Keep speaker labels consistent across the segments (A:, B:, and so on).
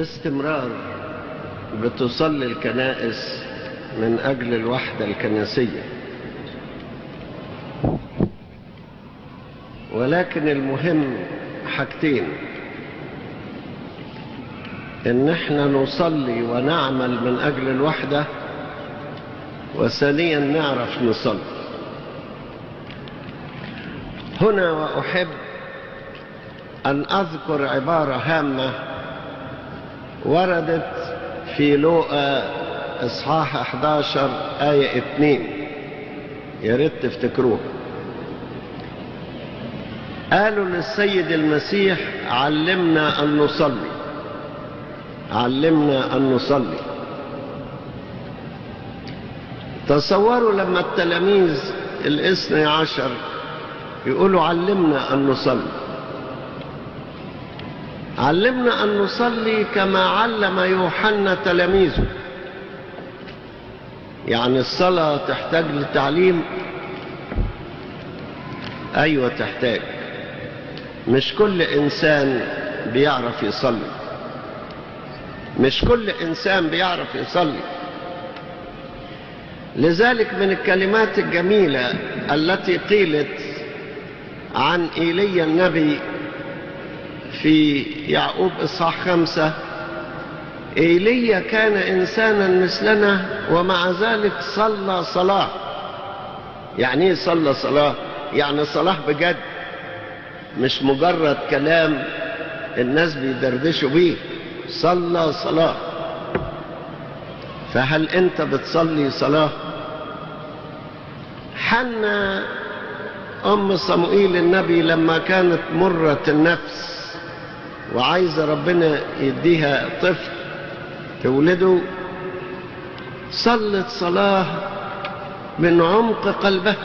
A: باستمرار بتصلي الكنائس من أجل الوحدة الكنسية، ولكن المهم حاجتين: إن احنا نصلي ونعمل من أجل الوحدة، وثانيا نعرف نصلي. هنا وأحب أن أذكر عبارة هامة وردت في لوقا إصحاح 11 آية 2، يا ريت تفتكروها. قالوا للسيد المسيح: علمنا أن نصلي، علمنا أن نصلي. تصوروا لما التلاميذ 12 يقولوا: علمنا أن نصلي. علمنا أن نصلي كما علم يوحنا تلاميذه. يعني الصلاة تحتاج لتعليم؟ أيوة تحتاج. مش كل إنسان بيعرف يصلي، مش كل إنسان بيعرف يصلي. لذلك من الكلمات الجميلة التي قيلت عن إيليا النبي في يعقوب إصحاح 5: إيليا كان إنسانا مثلنا ومع ذلك صلى صلاة. يعني إيه صلى صلاة؟ يعني صلاة بجد، مش مجرد كلام الناس بيدردشوا بيه. صلى صلاة. فهل أنت بتصلي صلاة؟ حنا أم صموئيل النبي لما كانت مرة النفس وعايزة ربنا يديها طفل تولده، صلت صلاة من عمق قلبها،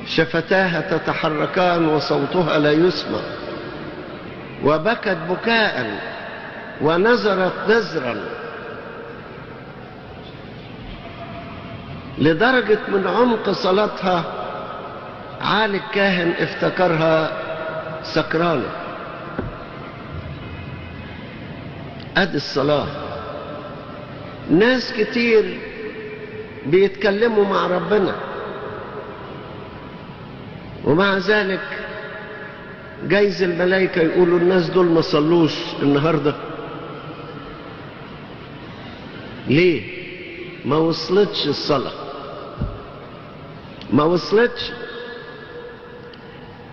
A: شفتاها تتحركان وصوتها لا يسمع، وبكت بكاء ونزرت نزرا، لدرجة من عمق صلاتها عالي الكاهن افتكرها سكرانة. ادي الصلاة. ناس كتير بيتكلموا مع ربنا ومع ذلك جايز الملائكة يقولوا: الناس دول ما صلوش النهاردة. ليه؟ ما وصلتش الصلاة، ما وصلتش.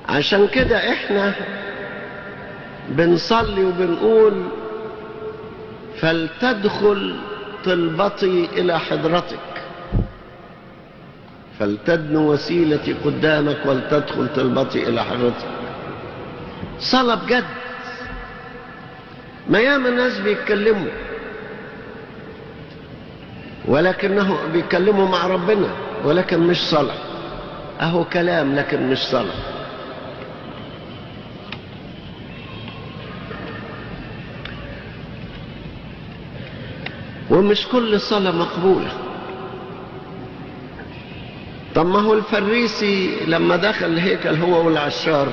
A: عشان كده احنا بنصلي وبنقول: فلتدخل طلبتي إلى حضرتك، فلتدن وسيلتي قدامك ولتدخل طلبتي إلى حضرتك. صلاة بجد. ما ياما ناس بيتكلموا ولكنه بيتكلموا مع ربنا ولكن مش صلاة. اهو كلام لكن مش صلاة. ومش كل صلاة مقبولة. طب ما هو الفريسي لما دخل الهيكل هو والعشار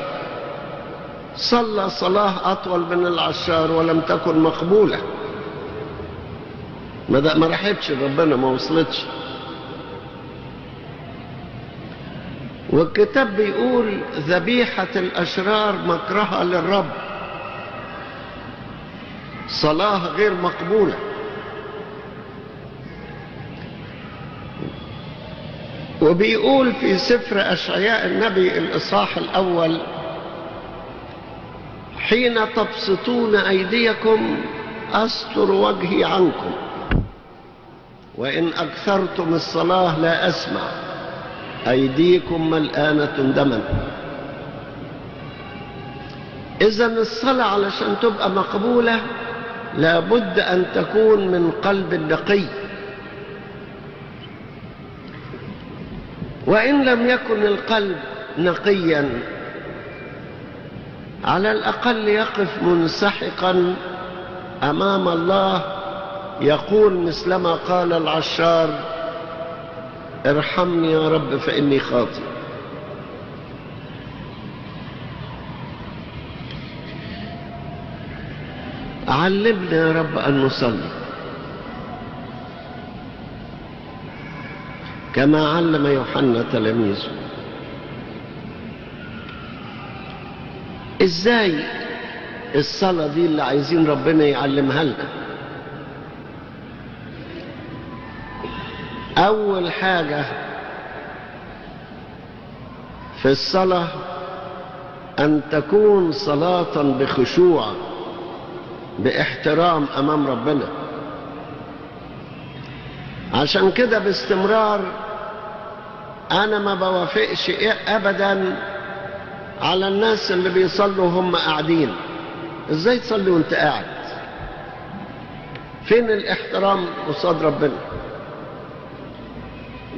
A: صلى صلاة أطول من العشار ولم تكن مقبولة. ما رحتش ربنا، ما وصلتش. والكتاب بيقول: ذبيحة الأشرار مكرهة للرب. صلاة غير مقبولة. وبيقول في سفر أشعياء النبي الإصحاح 1: حين تبسطون أيديكم أستر وجهي عنكم، وإن أكثرتم الصلاة لا أسمع، أيديكم ملآنة دما. إذن الصلاة علشان تبقى مقبولة لابد أن تكون من قلب نقي. وإن لم يكن القلب نقيا على الأقل يقف منسحقا أمام الله، يقول مثلما قال العشار: ارحمني يا رب فإني خاطئ. علمنا يا رب أن نصلي كما علم يوحنا تلاميذه. ازاي الصلاة دي اللي عايزين ربنا يعلمها لنا؟ أول حاجة في الصلاة أن تكون صلاة بخشوع باحترام أمام ربنا. عشان كده باستمرار أنا ما بوافقش أبدا على الناس اللي بيصلوا هم قاعدين. إزاي تصلي وانت قاعد؟ فين الاحترام قصاد ربنا؟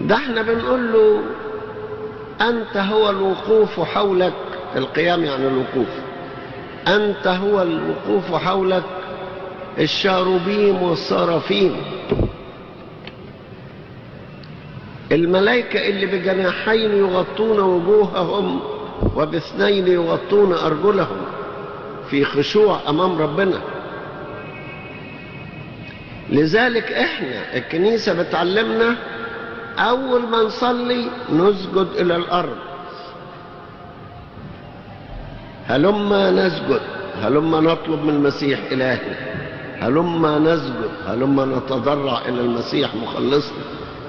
A: ده احنا بنقول له أنت هو الوقوف حولك، القيام يعني الوقوف، أنت هو الوقوف حولك الشاروبيم والصرافيم، الملائكة اللي بجناحين يغطون وجوههم وباثنين يغطون أرجلهم في خشوع أمام ربنا. لذلك احنا الكنيسة بتعلمنا أول ما نصلي نسجد إلى الأرض. هلما نسجد، هلما نطلب من المسيح إلهي، هلما نسجد، هلما نتضرع إلى المسيح مخلصنا،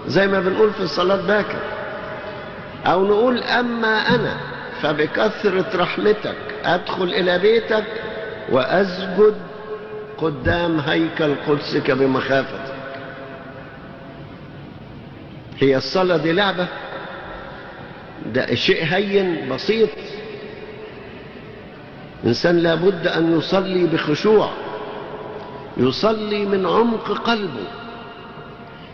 A: زي ما بنقول في الصلاة باكر. أو نقول أما أنا فبكثرة رحمتك أدخل إلى بيتك وأسجد قدام هيكل قدسك بمخافتك. هي الصلاة دي لعبة؟ ده شيء هين بسيط. إنسان لابد أن يصلي بخشوع، يصلي من عمق قلبه،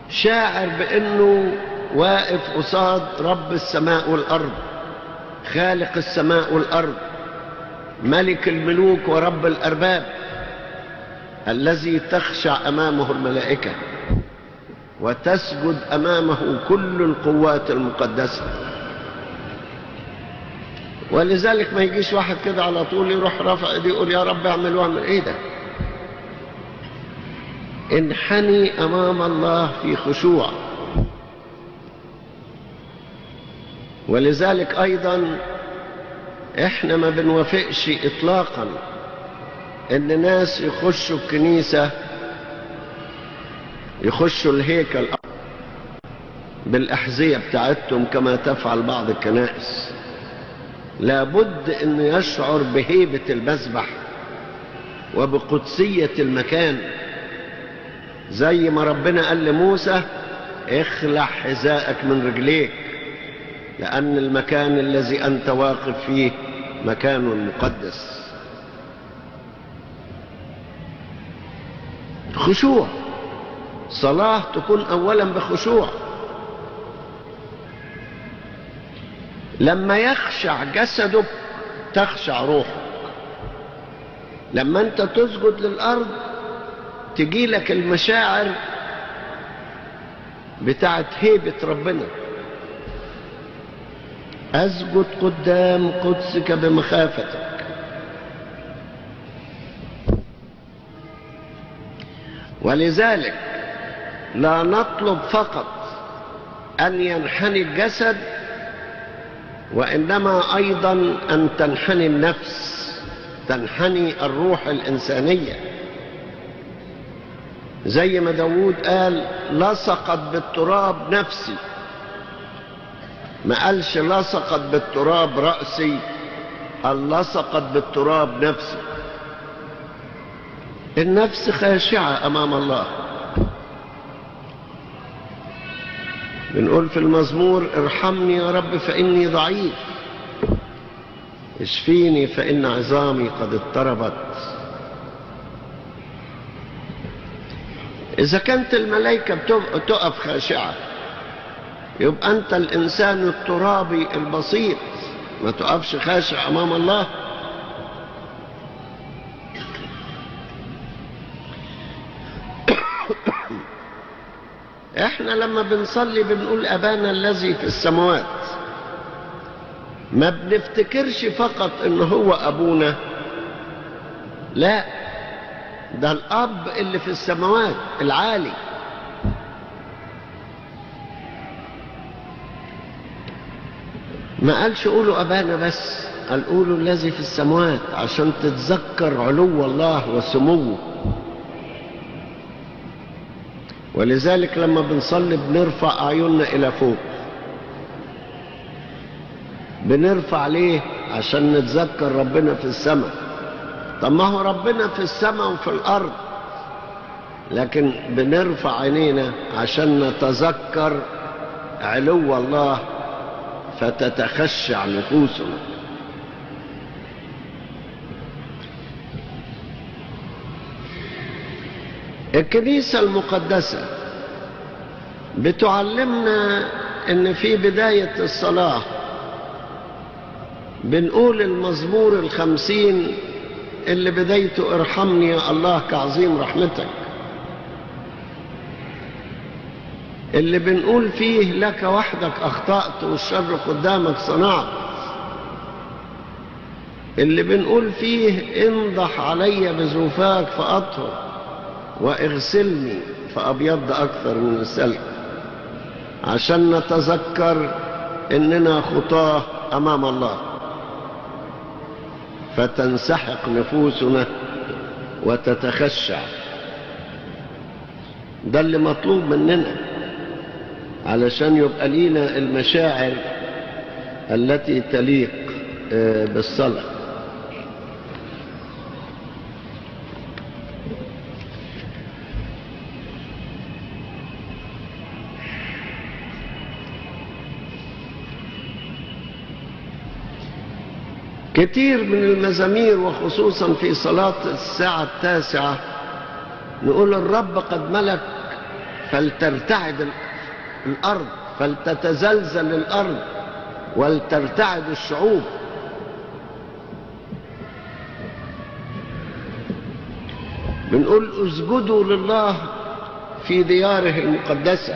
A: شاعر بأنه واقف قصاد رب السماء والأرض، خالق السماء والأرض، ملك الملوك ورب الأرباب، الذي تخشع أمامه الملائكة وتسجد أمامه كل القوات المقدسة. ولذلك ما يجيش واحد كده على طول يروح رافع ايديه يقول يا رب اعمل واعمل. ايه ده؟ انحني أمام الله في خشوع. ولذلك أيضا احنا ما بنوافقش إطلاقا ان ناس يخشوا الكنيسة، يخشوا الهيكل بالأحذية بتاعتهم كما تفعل بعض الكنائس. لابد أن يشعر بهيبة المذبح وبقدسية المكان، زي ما ربنا قال لموسى اخلع حذاءك من رجليك، لأن المكان الذي أنت واقف فيه مكان مقدس. خشوع، صلاة تكون أولا بخشوع. لما يخشع جسدك تخشع روحك. لما أنت تسجد للأرض تجيلك المشاعر بتاعت هيبة ربنا. أسجد قدام قدسك بمخافتك. ولذلك لا نطلب فقط أن ينحني الجسد، وإنما أيضا أن تنحني النفس، تنحني الروح الإنسانية. زي ما داود قال لصقت بالتراب نفسي، ما قالش لصقت بالتراب رأسي، قال لصقت بالتراب نفسي. النفس خاشعة أمام الله. بنقول في المزمور ارحمني يا رب فإني ضعيف، اشفيني فإن عظامي قد اضطربت. إذا كانت الملائكة تقف خاشعة، يبقى أنت الإنسان الترابي البسيط ما تقفش خاشع أمام الله. احنا لما بنصلي بنقول أبانا الذي في السماوات، ما بنفتكرش فقط إن هو أبونا، لا، ده الأب اللي في السماوات العالي. ما قالش قولوا أبانا بس، قال قولوا الذي في السماوات، عشان تتذكر علو الله وسموه. ولذلك لما بنصلي بنرفع أعيننا إلى فوق. بنرفع ليه؟ عشان نتذكر ربنا في السماء. طب ما هو ربنا في السماء وفي الأرض، لكن بنرفع عينينا عشان نتذكر علو الله فتتخشع نفوسنا. الكنيسة المقدسة بتعلمنا ان في بداية الصلاة بنقول المزمور 50 اللي بدايته ارحمني يا الله كعظيم رحمتك، اللي بنقول فيه لك وحدك أخطأت والشر قدامك صنعت، اللي بنقول فيه انضح علي بزوفاك فأطهر واغسلني فأبيض أكثر من السلك، عشان نتذكر إننا خطاه أمام الله فتنسحق نفوسنا وتتخشع. ده اللي مطلوب مننا علشان يبقى لينا المشاعر التي تليق بالصلاة. كتير من المزامير وخصوصا في صلاة الساعة 9 نقول الرب قد ملك فلترتعد الأرض، فلتتزلزل الأرض ولترتعد الشعوب. بنقول اسجدوا لله في دياره المقدسة.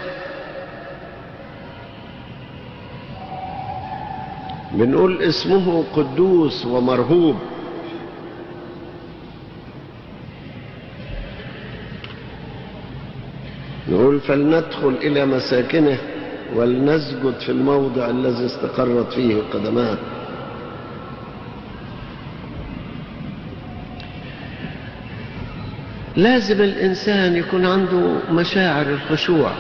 A: بنقول اسمه قدوس ومرهوب. نقول فلندخل إلى مساكنه ولنسجد في الموضع الذي استقرت فيه قدماه. لازم الإنسان يكون عنده مشاعر الخشوع،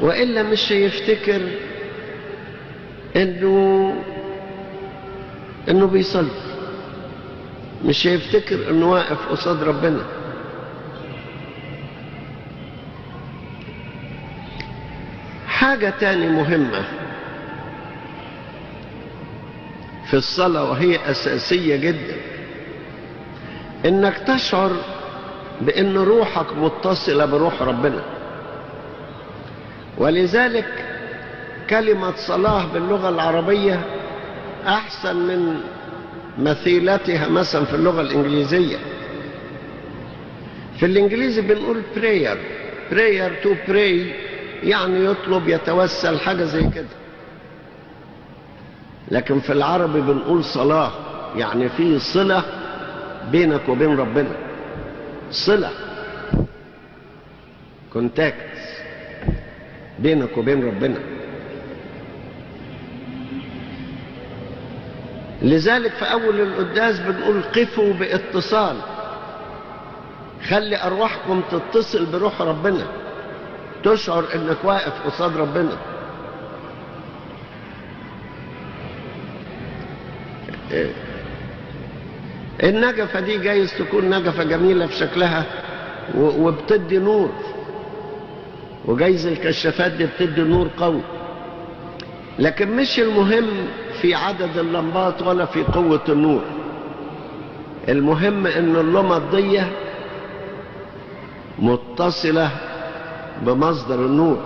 A: وإلا مش يفتكر إنه بيصلي، مش يفتكر إنه واقف قصاد ربنا. حاجة تاني مهمة في الصلاة وهي أساسية جدا، إنك تشعر بأن روحك متصلة بروح ربنا. ولذلك كلمة صلاة باللغة العربية أحسن من مثيلتها مثلا في اللغة الإنجليزية. في الإنجليزي بنقول prayer to pray، يعني يطلب يتوسل حاجة زي كده. لكن في العربي بنقول صلاة، يعني في صلة بينك وبين ربنا، صلة كونتاكت بينك وبين ربنا. لذلك في أول القداس بنقول قفوا باتصال، خلي أرواحكم تتصل بروح ربنا، تشعر إنك واقف قصاد ربنا. النجفة دي جايز تكون نجفة جميلة في شكلها وبتدي نور، وجايز الكشافات دي بتدي نور قوي، لكن مش المهم في عدد اللمبات ولا في قوة النور. المهم ان اللمبة دي متصلة بمصدر النور،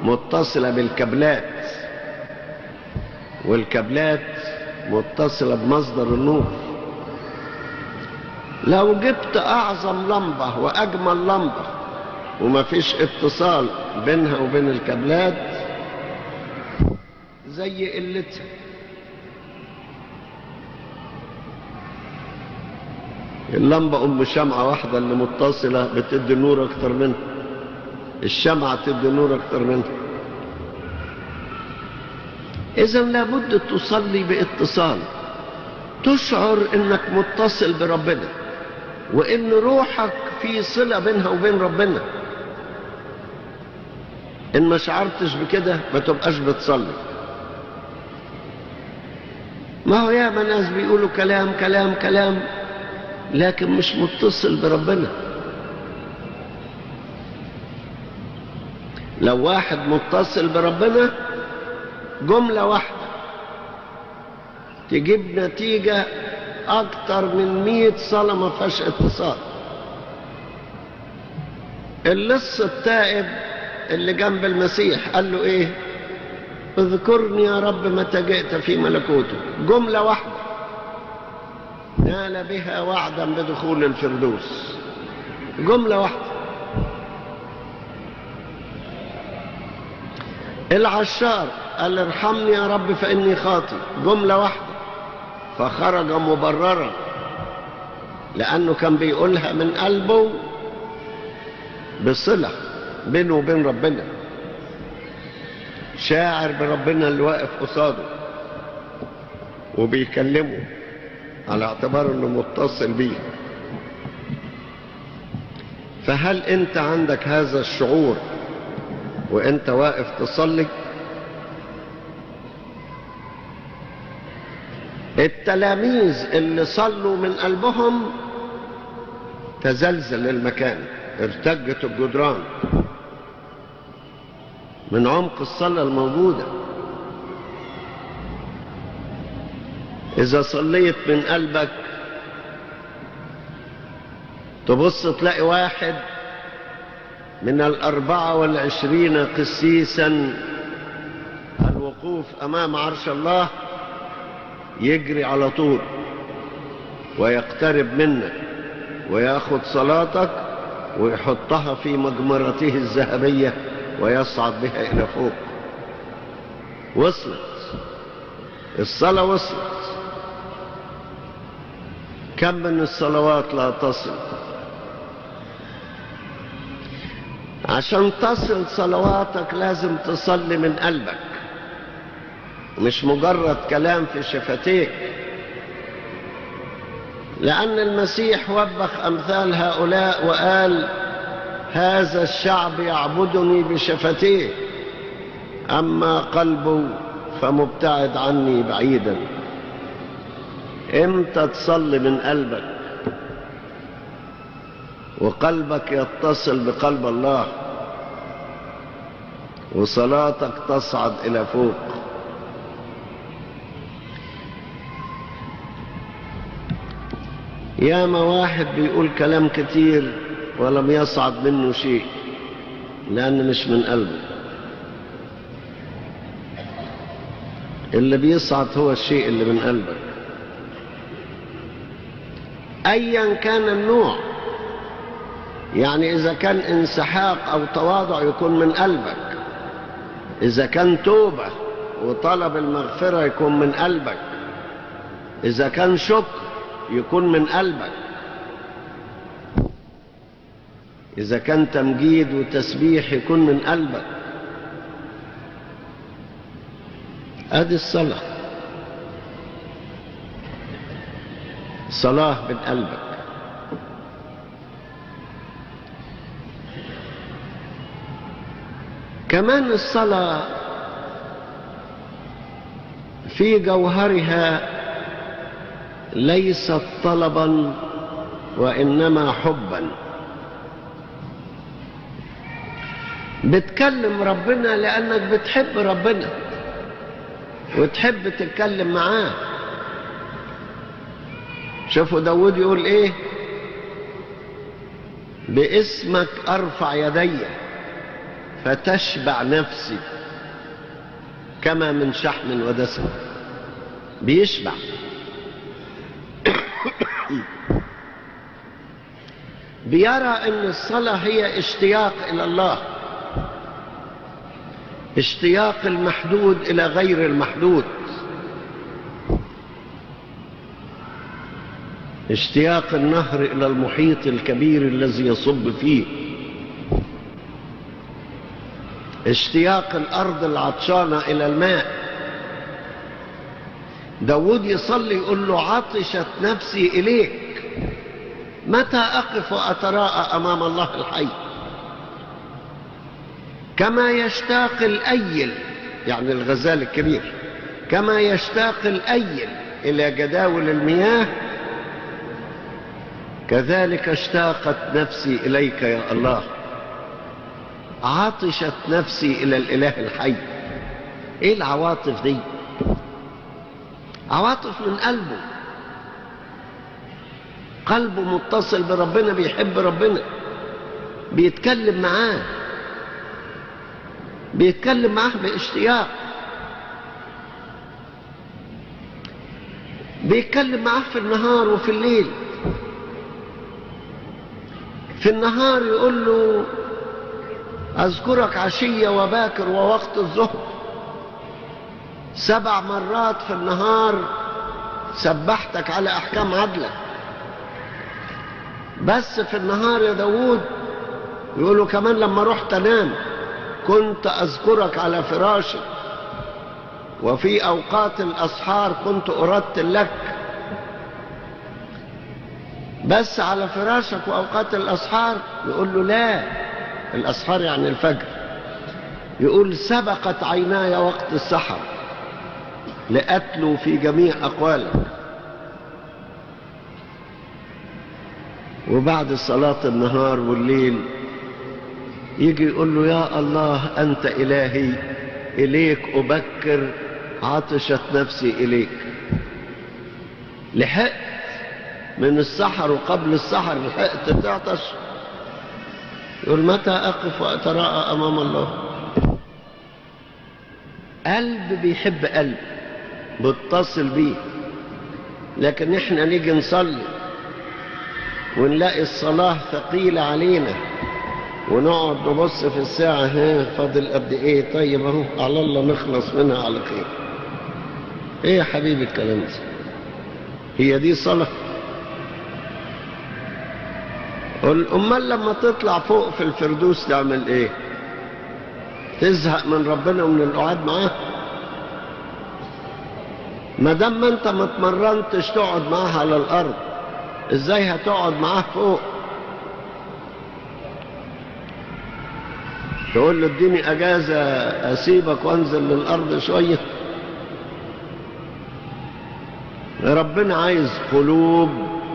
A: متصلة بالكابلات، والكابلات متصلة بمصدر النور. لو جبت اعظم لمبة واجمل لمبة وما فيش اتصال بينها وبين الكابلات زي قلتها. اللمبة شمعة واحدة اللي متصلة بتدي نور أكتر منها، الشمعة تدي نور أكتر منها. إذا لابد تصلي باتصال، تشعر إنك متصل بربنا وإن روحك في صلة بينها وبين ربنا. إن ما شعرتش بكده ما تبقاش بتصلي. ما هو ياما ناس بيقولوا كلام كلام كلام لكن مش متصل بربنا. لو واحد متصل بربنا جملة واحدة تجيب نتيجة أكتر من 100 صلاة ما فيهاش اتصال. اللص التائب اللي جنب المسيح قال له إيه؟ اذكرني يا رب متى جئت في ملكوته. جملة واحدة نال بها وعدا بدخول الفردوس. جملة واحدة. العشار قال ارحمني يا رب فإني خاطئ. جملة واحدة فخرج مبررا لأنه كان بيقولها من قلبه بصلة بينه وبين ربنا، شاعر بربنا اللي واقف قصاده وبيكلمه على اعتبار انه متصل بيه. فهل انت عندك هذا الشعور وانت واقف تصلي؟ التلاميذ اللي صلوا من قلبهم تزلزل المكان، ارتجت الجدران من عمق الصلاة الموجودة. إذا صليت من قلبك تبص تلاقي واحد من 24 قسيسا الوقوف أمام عرش الله يجري على طول ويقترب منك ويأخذ صلاتك ويحطها في مجمرته الذهبية ويصعد بها إلى فوق. وصلت الصلاة، وصلت. كم من الصلوات لا تصل؟ عشان تصل صلواتك لازم تصلي من قلبك، مش مجرد كلام في شفتيك. لأن المسيح وبخ أمثال هؤلاء وقال هذا الشعب يعبدني بشفتيه أما قلبه فمبتعد عني بعيدا. امتى تصلي من قلبك وقلبك يتصل بقلب الله وصلاتك تصعد إلى فوق؟ ياما واحد بيقول كلام كتير ولم يصعد منه شيء لأنه مش من قلبه. اللي بيصعد هو الشيء اللي من قلبك أيا كان النوع. يعني إذا كان انسحاق أو تواضع يكون من قلبك، إذا كان توبة وطلب المغفرة يكون من قلبك، إذا كان شكر يكون من قلبك، إذا كان تمجيد وتسبيح يكون من قلبك. هذه الصلاة، صلاة من قلبك. كمان الصلاة في جوهرها ليست طلبا وإنما حبا. بتكلم ربنا لأنك بتحب ربنا وتحب تتكلم معاه. شوفوا داود يقول ايه؟ باسمك ارفع يدي فتشبع نفسي كما من شحم ودسم. بيشبع. بيرى ان الصلاة هي اشتياق الى الله، اشتياق المحدود الى غير المحدود. اشتياق النهر إلى المحيط الكبير الذي يصب فيه، اشتياق الأرض العطشانة إلى الماء. داود يصلي يقول له: عطشت نفسي إليك، متى أقف وأتراءى أمام الله الحي؟ كما يشتاق الأيل، يعني الغزال الكبير، كما يشتاق الأيل إلى جداول المياه، كذلك اشتاقت نفسي إليك يا الله. عطشت نفسي إلى الإله الحي. إيه العواطف دي؟ عواطف من قلبه، قلبه متصل بربنا، بيحب ربنا، بيتكلم معاه، بيتكلم معاه باشتياق، بيتكلم معاه في النهار وفي الليل. في النهار يقول له: أذكرك عشية وباكر ووقت الظهر. 7 مرات في النهار سبحتك على أحكام عدلك. بس في النهار يا داود يقولوا كمان لما رحت أنام كنت أذكرك على فراشك، وفي أوقات الأسحار كنت أرتل لك. بس على فراشك وأوقات الأسحار يقول له لا، الأسحار يعني الفجر. يقول: سبقت عيناي وقت السحر لأتلو في جميع أقوالك. وبعد صلاة النهار والليل يجي يقول له: يا الله أنت إلهي، إليك أبكر، عطشت نفسي إليك. لحقت من السحر وقبل السحر، لحقت تعطش. يقول: متى أقف وأتراءى أمام الله؟ قلب بيحب قلب، بيتصل بيه. لكن احنا نيجي نصلي ونلاقي الصلاة ثقيلة علينا، ونقعد نبص في الساعة: ها فاضل قد ايه؟ طيب اهو على الله نخلص منها على خير. ايه يا حبيبي الكلام ده؟ هي دي صلاة؟ امال لما تطلع فوق في الفردوس تعمل ايه؟ تزهق من ربنا ومن القعاد معاه؟ ما دام ما انت ما اتمرنتش تقعد معاه على الارض، ازاي هتقعد معاه فوق؟ تقول له: اديني اجازة اسيبك وانزل للارض شوية؟ ربنا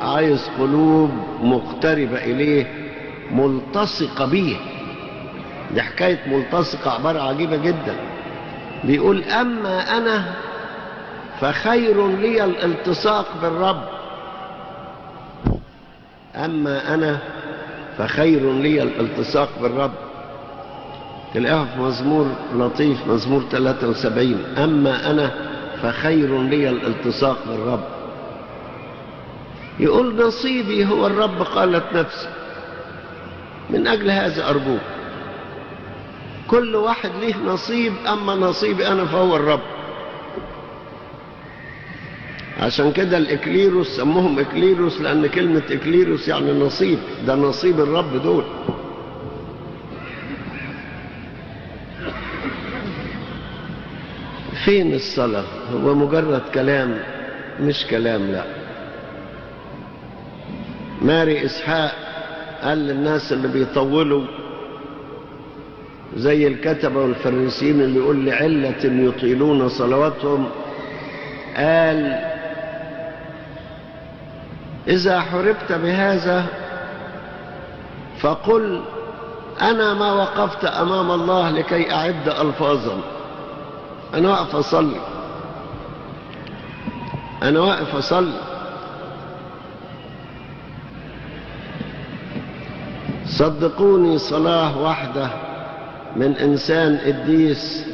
A: عايز قلوب مقتربة اليه، ملتصقة بيه. دي حكاية ملتصقة عبارة عجيبة جدا. بيقول: اما انا فخير لي الالتصاق بالرب. أما أنا فخير لي الالتصاق بالرب. تلاقيها في مزمور لطيف، مزمور 73: أما أنا فخير لي الالتصاق بالرب. يقول: نصيبي هو الرب قالت نفسي. من أجل هذا أرجوك، كل واحد له نصيب، أما نصيبي أنا فهو الرب. عشان كده الإكليروس سموهم إكليروس، لأن كلمة إكليروس يعني نصيب، ده نصيب الرب دول. فين الصلاة؟ هو مجرد كلام، مش كلام. لا، ماري إسحاق قال للناس اللي بيطولوا زي الكتبة والفريسيين اللي يقول لعلة يطيلون صلواتهم، قال: إذا حربت بهذا فقل: أنا ما وقفت أمام الله لكي أعد ألفاظا، أنا واقف أصلي، أنا واقف أصلي. صدقوني، صلاة واحدة من إنسان قديس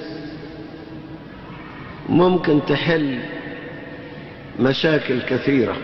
A: ممكن تحل مشاكل كثيرة.